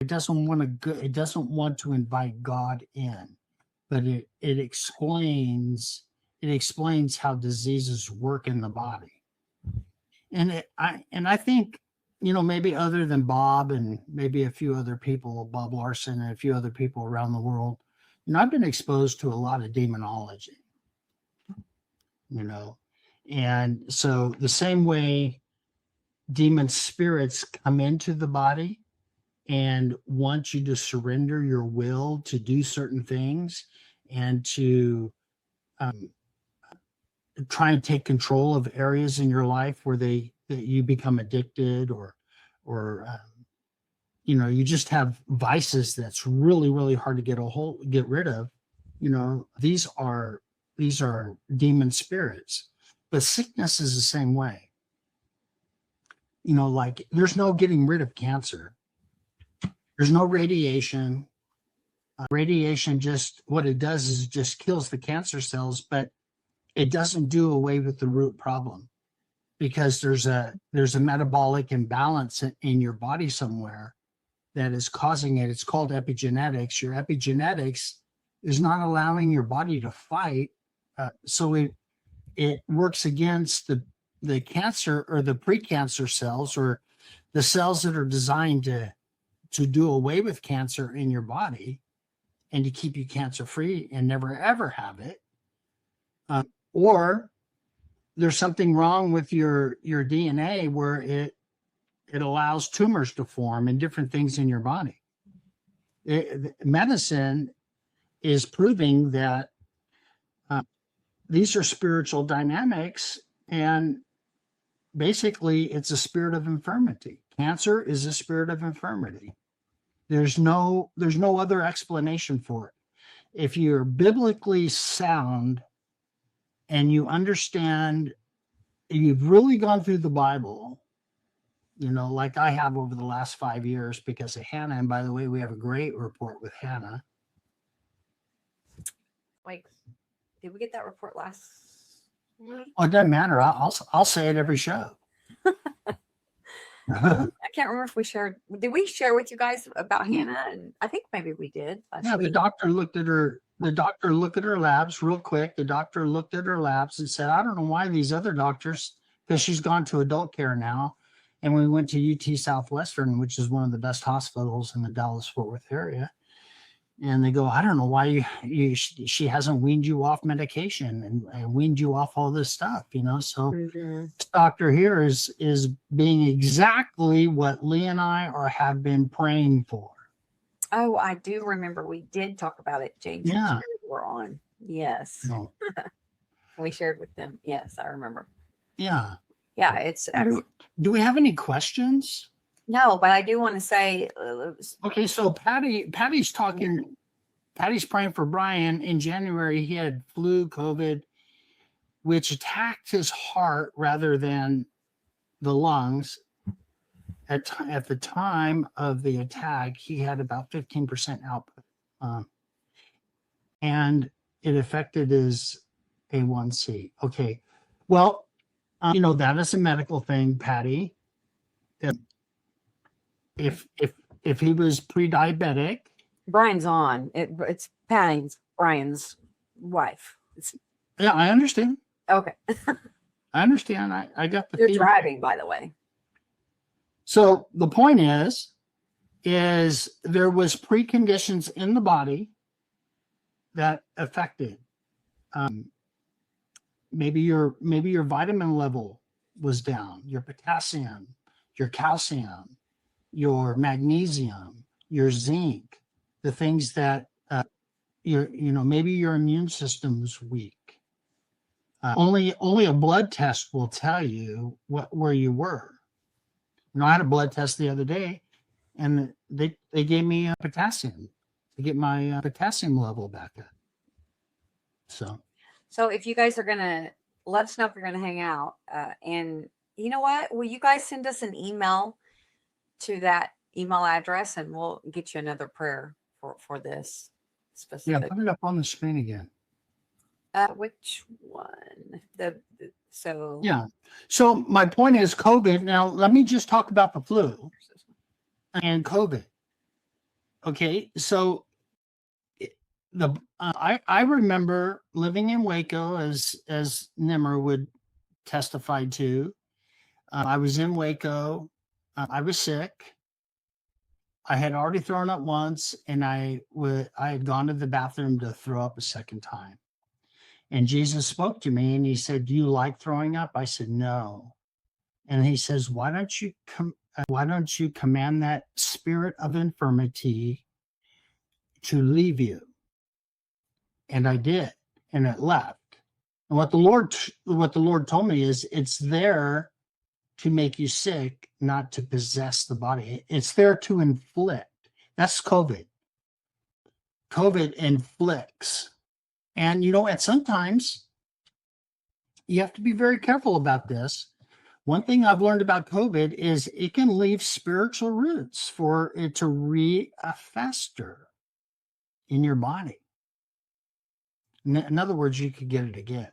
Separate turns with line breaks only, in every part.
It doesn't want to go, it doesn't want to invite God in, but it explains how diseases work in the body. And I think, maybe other than Bob and maybe a few other people, Bob Larson and a few other people around the world, I've been exposed to a lot of demonology, and so the same way demon spirits come into the body and want you to surrender your will to do certain things and to try and take control of areas in your life where that you become addicted or you just have vices that's really, really hard to get rid of. These are demon spirits, but sickness is the same way. Like there's no getting rid of cancer. There's no radiation. Radiation just, what it does is it just kills the cancer cells, but it doesn't do away with the root problem, because there's a metabolic imbalance in your body somewhere that is causing it. It's called epigenetics. Your epigenetics is not allowing your body to fight. So it works against the cancer or the precancer cells, or the cells that are designed to do away with cancer in your body and to keep you cancer free and never ever have it. Or there's something wrong with your DNA where it allows tumors to form and different things in your body. Medicine is proving that these are spiritual dynamics, and basically it's a spirit of infirmity. Cancer is a spirit of infirmity. There's no other explanation for it. If you're biblically sound and you understand, you've really gone through the Bible, like I have over the last 5 years because of Hannah. And by the way, we have a great report with Hannah.
Like, did we get that report last week?
Oh, it doesn't matter. I'll say it every show.
I can't remember if we shared. Did we share with you guys about Hannah? And I think maybe we did.
Yeah, the doctor looked at her. The doctor looked at her labs real quick. The doctor looked at her labs and said, "I don't know why these other doctors," because she's gone to adult care now, and we went to UT Southwestern, which is one of the best hospitals in the Dallas-Fort Worth area. And they go, "I don't know why she hasn't weaned you off medication and weaned you off all this stuff, So this doctor here is being exactly what Lee and I have been praying for."
Oh, I do remember we did talk about it, James.
Yeah,
we're on. Yes,
no.
We shared with them. Yes, I remember.
Yeah.
It's.
Do we have any questions?
No, but I do want to say.
Okay, so Patty's talking. Patty's praying for Brian. In January, he had flu, COVID, which attacked his heart rather than the lungs. At the time of the attack, he had about 15% output, and it affected his A1C. Okay, well, that is a medical thing, Patty. If he was pre-diabetic,
Brian's on. It's Brian's wife.
Yeah, I understand.
Okay.
I understand. I got the.
You're driving, by the way.
So the point is there was preconditions in the body that affected. Maybe your vitamin level was down, your potassium, your calcium, your magnesium, your zinc, the things that maybe your immune system was weak. Only a blood test will tell you where you were. I had a blood test the other day, and they gave me potassium to get my potassium level back up.
So if you guys are gonna let us know if you're gonna hang out, and you know what, will you guys send us an email to that email address, and we'll get you another prayer for this specific.
Yeah, put it up on the screen again.
Which one?
Yeah. So my point is COVID. Now let me just talk about the flu and COVID. Okay, so I remember living in Waco, as Nimmer would testify to. I was in Waco. I was sick. I had already thrown up once, and I had gone to the bathroom to throw up a second time. And Jesus spoke to me, and he said, "Do you like throwing up?" I said, "No." And he says, why don't you command that spirit of infirmity to leave you?" And I did, and it left. And what the Lord told me is, it's there to make you sick, not to possess the body. It's there to inflict. That's COVID. COVID inflicts. And and sometimes you have to be very careful about this. One thing I've learned about COVID is it can leave spiritual roots for it to fester in your body. In other words, you could get it again.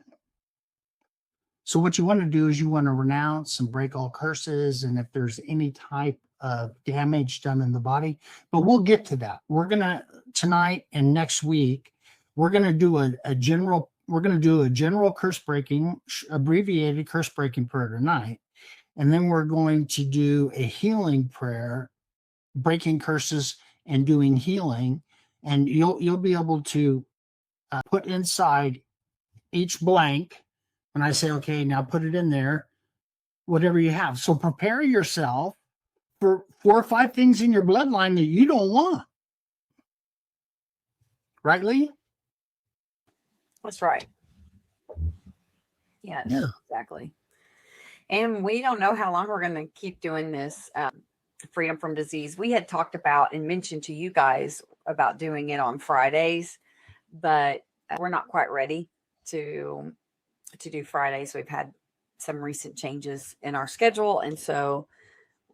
So what you want to do is you want to renounce and break all curses, and if there's any type of damage done in the body, but we'll get to that. We're gonna tonight and next week, we're gonna do a general curse breaking, abbreviated curse breaking prayer tonight, and then we're going to do a healing prayer, breaking curses and doing healing, and you'll be able to put inside each blank. When I say, okay, now put it in there, whatever you have. So prepare yourself for 4 or 5 things in your bloodline that you don't want. Right, Lee?
That's right. Yes,
Yeah.
exactly. And we don't know how long we're going to keep doing this freedom from disease. We had talked about and mentioned to you guys about doing it on Fridays, but we're not quite ready to do Fridays. We've had some recent changes in our schedule, and so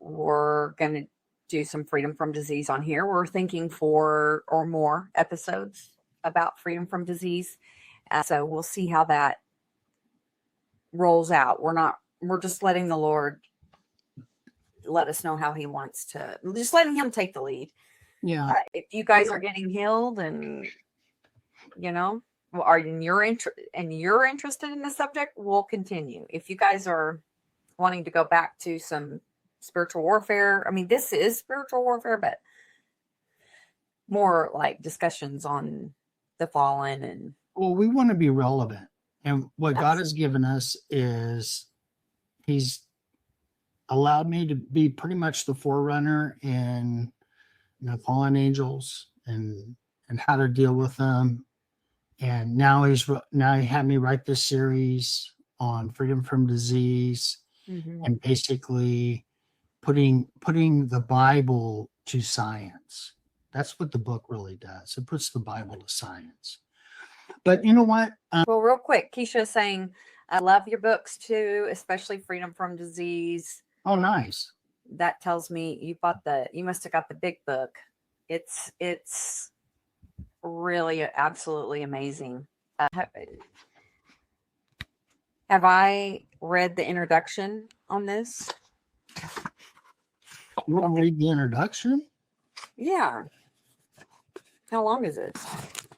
we're going to do some freedom from disease on here. We're thinking 4 or more episodes about freedom from disease. So we'll see how that rolls out. We're just letting the Lord let us know how he wants to, just letting him take the lead.
Yeah.
If you guys are getting healed and, you're interested in the subject, we'll continue. If you guys are wanting to go back to some spiritual warfare, I mean, this is spiritual warfare, but more like discussions on the fallen. And
Well, we want to be relevant. And what
That's-
God has given us is he's allowed me to be pretty much the forerunner in fallen angels and how to deal with them. And now he had me write this series on freedom from disease, and basically putting the Bible to science. That's what the book really does. It puts the Bible to science. But you know what?
well, real quick, Keisha is saying, I love your books too, especially Freedom from Disease.
Oh, nice.
That tells me you must have got the big book. It's really absolutely amazing. Have I read the introduction on this?
You want to read the introduction?
Yeah. How long is it?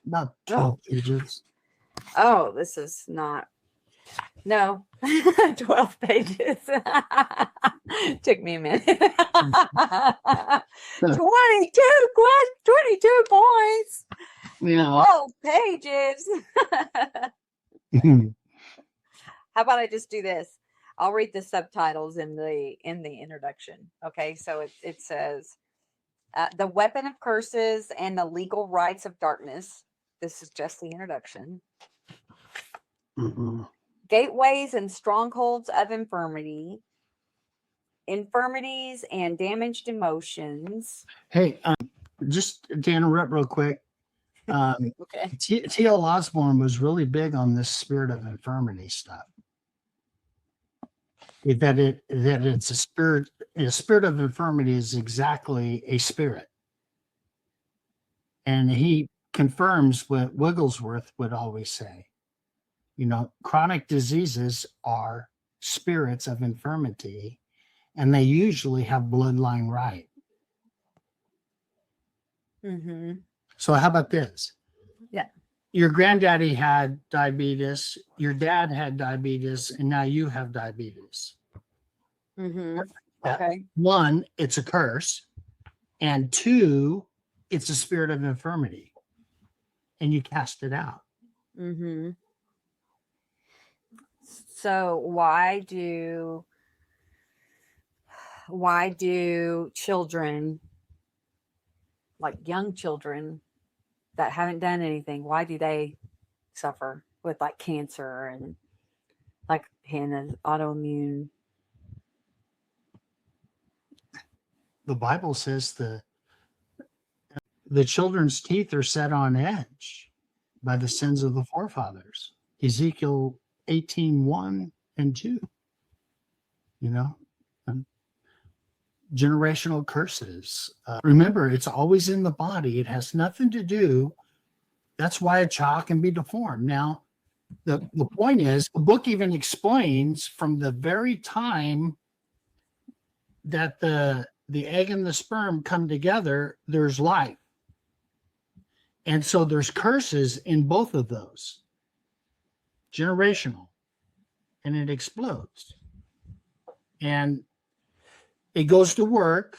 About 12 pages.
Oh, this is not. No, 12 pages. Took me a minute. 22 points.
Yeah.
12 pages. How about I just do this? I'll read the subtitles in the introduction. Okay, so it says, the weapon of curses and the legal rights of darkness. This is just the introduction. Gateways and strongholds of infirmities and damaged emotions.
Hey, just to interrupt real quick.
Okay.
T.L. Osborne was really big on this spirit of infirmity stuff. That it's a spirit. A spirit of infirmity is exactly a spirit, and he confirms what Wigglesworth would always say. Chronic diseases are spirits of infirmity, and they usually have bloodline right.
Mm-hmm.
So how about this?
Yeah.
Your granddaddy had diabetes, your dad had diabetes, and now you have diabetes.
Mm-hmm.
Uh,
Okay.
One, it's a curse, and two, it's a spirit of infirmity, and you cast it out.
Mm-hmm. So why do children, like young children that haven't done anything, why do they suffer with like cancer and like Hannah's autoimmune?
The Bible says the children's teeth are set on edge by the sins of the forefathers. Ezekiel 18:1 and 2, you know, and generational curses. Remember, it's always in the body. It has nothing to do. That's why a child can be deformed. Now, the point is, the book even explains from the very time that the egg and the sperm come together, there's life. And so there's curses in both of those, generational, and it explodes. And it goes to work.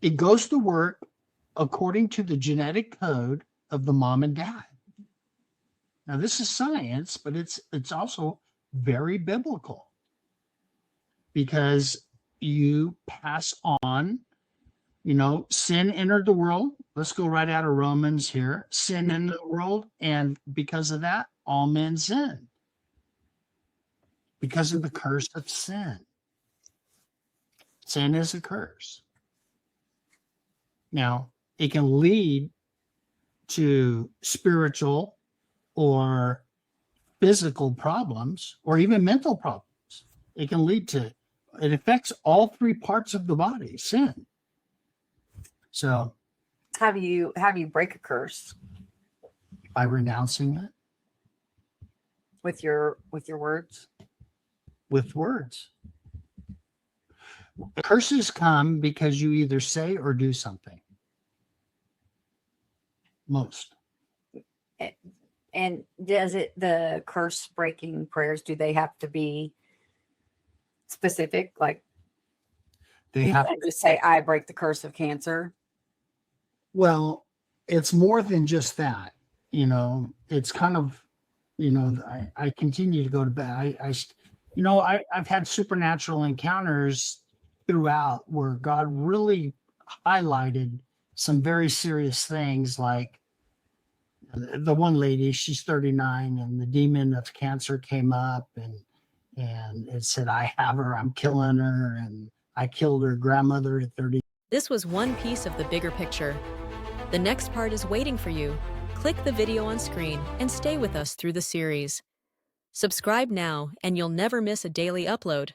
It goes to work according to the genetic code of the mom and dad. Now, this is science, but it's also very biblical because you pass on, sin entered the world. Let's go right out of Romans here. Sin entered the world, and because of that, all men sin. Because of the curse of sin. Sin is a curse. Now, it can lead to spiritual or physical problems or even mental problems. It affects all three parts of the body, sin. So
Have you break a curse
by renouncing it
with your words?
with words. Curses come because you either say or do something. Most.
And the curse breaking prayers, do they have to be specific? Like
They
you
have
can't just say, I break the curse of cancer.
Well, it's more than just that. It's kind of, I continue to go to bed. I've had supernatural encounters throughout where God really highlighted some very serious things, like the one lady, she's 39, and the demon of cancer came up and it said, I have her, I'm killing her, and I killed her grandmother at 30.
This was one piece of the bigger picture. The next part is waiting for you. Click the video on screen and stay with us through the series. Subscribe now and you'll never miss a daily upload.